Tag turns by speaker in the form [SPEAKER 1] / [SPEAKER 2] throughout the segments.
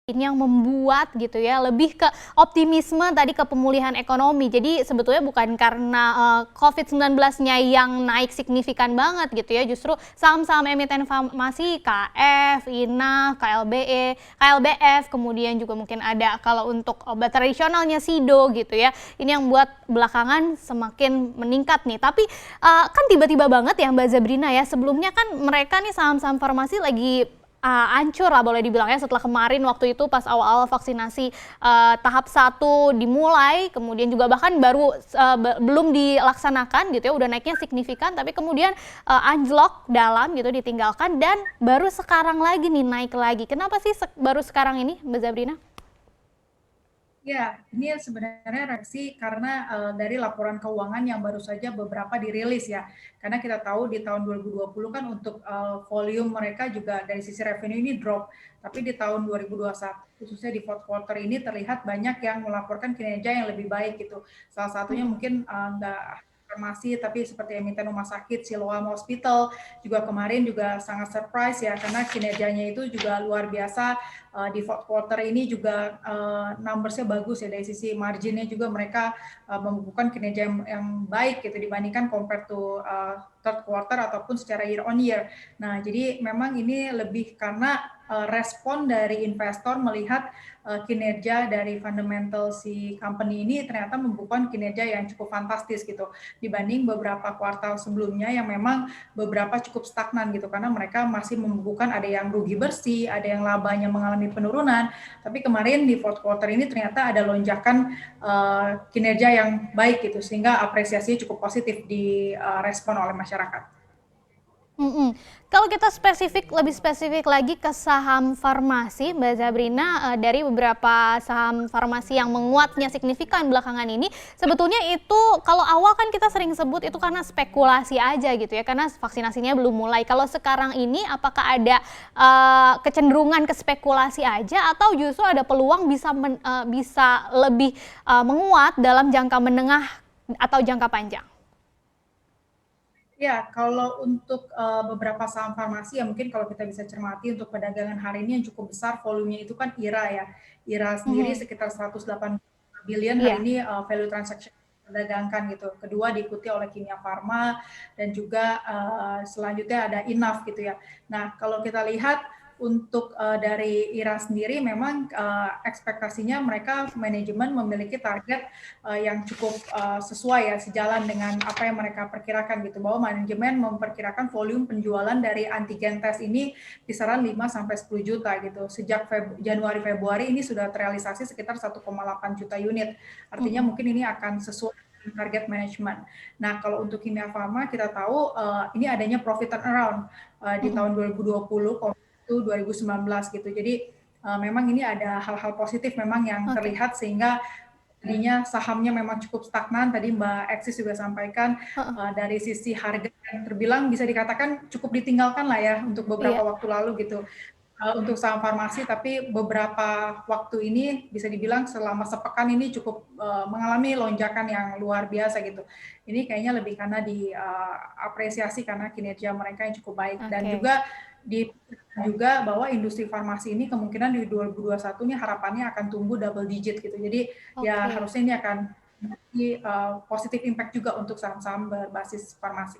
[SPEAKER 1] ini yang membuat gitu ya lebih ke optimisme tadi ke pemulihan ekonomi. Jadi sebetulnya bukan karena COVID-19-nya yang naik signifikan banget gitu ya, justru saham-saham emiten farmasi KF, INAF, KLBE, KLBF, kemudian juga mungkin ada kalau untuk obat tradisionalnya Sido gitu ya. Ini yang buat belakangan semakin meningkat nih. Tapi kan tiba-tiba banget ya Mbak Zabrina ya, sebelumnya kan mereka nih saham-saham farmasi lagi hancur lah boleh dibilang ya setelah kemarin waktu itu pas awal-awal vaksinasi tahap 1 dimulai, kemudian juga bahkan baru belum dilaksanakan gitu ya udah naiknya signifikan, tapi kemudian anjlok dalam gitu ditinggalkan dan baru sekarang lagi nih naik lagi. Kenapa sih baru sekarang ini Mbak Zabrina?
[SPEAKER 2] Ya, ini sebenarnya reaksi karena dari laporan keuangan yang baru saja beberapa dirilis ya. Karena kita tahu di tahun 2020 kan untuk volume mereka juga dari sisi revenue ini drop. Tapi di tahun 2021 khususnya di fourth quarter ini terlihat banyak yang melaporkan kinerja yang lebih baik gitu. Salah satunya mungkin nggak farmasi tapi seperti emiten rumah sakit Siloam Hospital juga kemarin juga sangat surprise ya karena kinerjanya itu juga luar biasa. Di fourth quarter ini juga numbersnya bagus ya dari sisi marginnya juga mereka membukukan kinerja yang baik gitu dibandingkan compared to third quarter ataupun secara year on year. Nah, jadi memang ini lebih karena respon dari investor melihat kinerja dari fundamental si company ini ternyata membukukan kinerja yang cukup fantastis gitu dibanding beberapa kuartal sebelumnya yang memang beberapa cukup stagnan gitu karena mereka masih membukukan ada yang rugi bersih, ada yang labanya mengalami penurunan, tapi kemarin di fourth quarter ini ternyata ada lonjakan kinerja yang baik gitu sehingga apresiasinya cukup positif di respon oleh masyarakat.
[SPEAKER 1] Kalau kita lebih spesifik lagi ke saham farmasi, Mbak Zabrina, dari beberapa saham farmasi yang menguatnya signifikan belakangan ini, sebetulnya itu kalau awal kan kita sering sebut itu karena spekulasi aja gitu ya, karena vaksinasinya belum mulai. Kalau sekarang ini apakah ada kecenderungan ke spekulasi aja atau justru ada peluang bisa lebih menguat dalam jangka menengah atau jangka panjang?
[SPEAKER 2] Ya, kalau untuk beberapa saham farmasi ya mungkin kalau kita bisa cermati untuk perdagangan hari ini yang cukup besar volumenya itu kan IRA ya. IRA sendiri sekitar 108 billion hari
[SPEAKER 1] Iya.
[SPEAKER 2] ini value transaction diperdagangkan gitu. Kedua diikuti oleh Kimia Farma dan juga selanjutnya ada INAF gitu ya. Nah, kalau kita lihat untuk dari IRA sendiri memang ekspektasinya mereka manajemen memiliki target yang cukup sesuai ya sejalan dengan apa yang mereka perkirakan gitu bahwa manajemen memperkirakan volume penjualan dari antigen tes ini kisaran 5 sampai 10 juta gitu. Sejak Januari Februari ini sudah terrealisasi sekitar 1,8 juta unit. Artinya mungkin ini akan sesuai dengan target manajemen. Nah, kalau untuk Kimia Farma kita tahu ini adanya profit turnaround di tahun 2020 itu 2019 gitu. Jadi memang ini ada hal-hal positif memang yang
[SPEAKER 1] Oke.
[SPEAKER 2] terlihat sehingga tadinya sahamnya memang cukup stagnan. Tadi Mbak Eksis juga sampaikan dari sisi harga yang terbilang bisa dikatakan cukup ditinggalkan lah ya untuk
[SPEAKER 1] Iya.
[SPEAKER 2] beberapa waktu lalu gitu. Untuk saham farmasi, tapi beberapa waktu ini bisa dibilang selama sepekan ini cukup mengalami lonjakan yang luar biasa gitu. Ini kayaknya lebih karena diapresiasi karena kinerja mereka yang cukup baik dan
[SPEAKER 1] Oke.
[SPEAKER 2] juga juga bahwa industri farmasi ini kemungkinan di 2021 ini harapannya akan tumbuh double digit gitu. Jadi ya
[SPEAKER 1] Oke.
[SPEAKER 2] harusnya ini akan memiliki positif impact juga untuk saham-saham berbasis farmasi.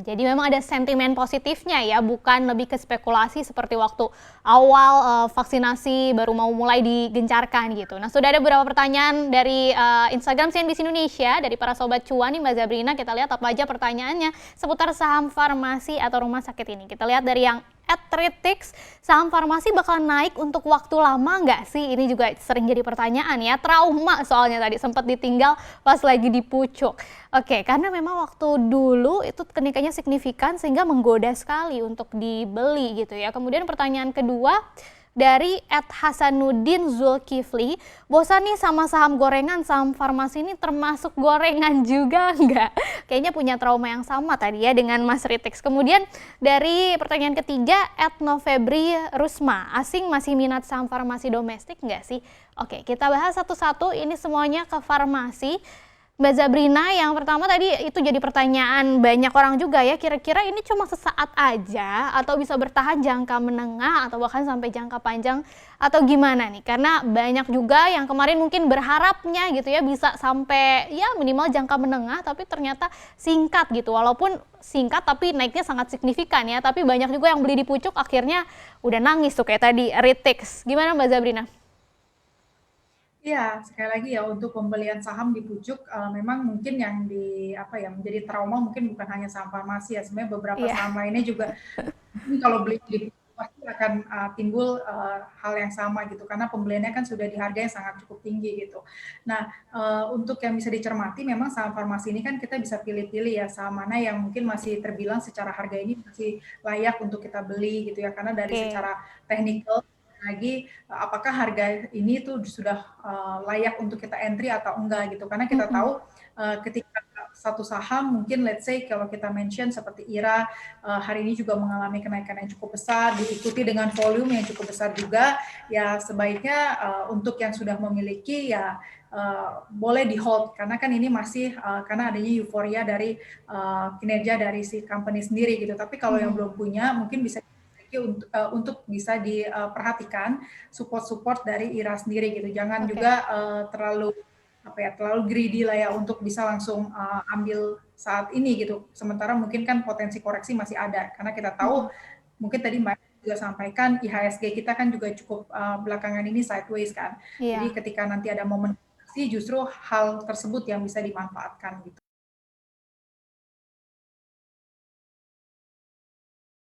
[SPEAKER 1] Jadi memang ada sentimen positifnya ya, bukan lebih ke spekulasi seperti waktu awal vaksinasi baru mau mulai digencarkan gitu. Nah, sudah ada beberapa pertanyaan dari Instagram CNBC Indonesia dari para sobat cuan nih Mbak Zabrina. Kita lihat apa aja pertanyaannya seputar saham farmasi atau rumah sakit ini. Kita lihat dari yang @tritix, saham farmasi bakal naik untuk waktu lama nggak sih? Ini juga sering jadi pertanyaan ya, trauma soalnya tadi sempat ditinggal pas lagi di pucuk. Oke, karena memang waktu dulu itu kenaikannya signifikan sehingga menggoda sekali untuk dibeli gitu ya. Kemudian pertanyaan kedua dari @Hasanuddin Zulkifli, bosan nih sama saham gorengan, saham farmasi ini termasuk gorengan juga nggak? Kayaknya punya trauma yang sama tadi ya dengan Mas Ritix. Kemudian dari pertanyaan ketiga @Novebri Rusma, asing masih minat saham farmasi domestik nggak sih? Oke, kita bahas satu-satu, ini semuanya ke farmasi. Mbak Zabrina, yang pertama tadi itu jadi pertanyaan banyak orang juga ya, kira-kira ini cuma sesaat aja atau bisa bertahan jangka menengah atau bahkan sampai jangka panjang atau gimana nih? Karena banyak juga yang kemarin mungkin berharapnya gitu ya bisa sampai ya minimal jangka menengah tapi ternyata singkat gitu. Walaupun singkat tapi naiknya sangat signifikan ya, tapi banyak juga yang beli di pucuk akhirnya udah nangis tuh kayak tadi retake. Gimana Mbak Zabrina?
[SPEAKER 2] Iya, sekali lagi ya untuk pembelian saham di pucuk memang mungkin yang di apa ya menjadi trauma mungkin bukan hanya saham farmasi ya, sebenarnya beberapa
[SPEAKER 1] Iya,
[SPEAKER 2] saham lainnya juga mungkin kalau beli di pucuk pasti akan timbul hal yang sama gitu karena pembeliannya kan sudah di harga yang sangat cukup tinggi gitu. Nah, untuk yang bisa dicermati memang saham farmasi ini kan kita bisa pilih-pilih ya saham mana yang mungkin masih terbilang secara harga ini masih layak untuk kita beli gitu ya karena dari
[SPEAKER 1] oke.
[SPEAKER 2] secara teknikal lagi apakah harga ini tuh sudah layak untuk kita entry atau enggak gitu karena kita
[SPEAKER 1] Mm-mm.
[SPEAKER 2] tahu ketika satu saham mungkin let's say kalau kita mention seperti IRA hari ini juga mengalami kenaikan yang cukup besar diikuti dengan volume yang cukup besar juga ya sebaiknya untuk yang sudah memiliki ya boleh di hold karena kan ini masih karena adanya euforia dari kinerja dari si company sendiri gitu tapi kalau yang
[SPEAKER 1] Mhm.
[SPEAKER 2] belum punya mungkin bisa untuk bisa diperhatikan support-support dari IRA sendiri gitu. Jangan
[SPEAKER 1] Oke.
[SPEAKER 2] juga terlalu apa ya terlalu greedy lah ya untuk bisa langsung ambil saat ini gitu. Sementara mungkin kan potensi koreksi masih ada karena kita tahu
[SPEAKER 1] Mm-mm.
[SPEAKER 2] mungkin tadi Mbak juga sampaikan IHSG kita kan juga cukup belakangan ini sideways kan. Jadi
[SPEAKER 1] Iya.
[SPEAKER 2] ketika nanti ada momen koreksi justru hal tersebut yang bisa dimanfaatkan gitu.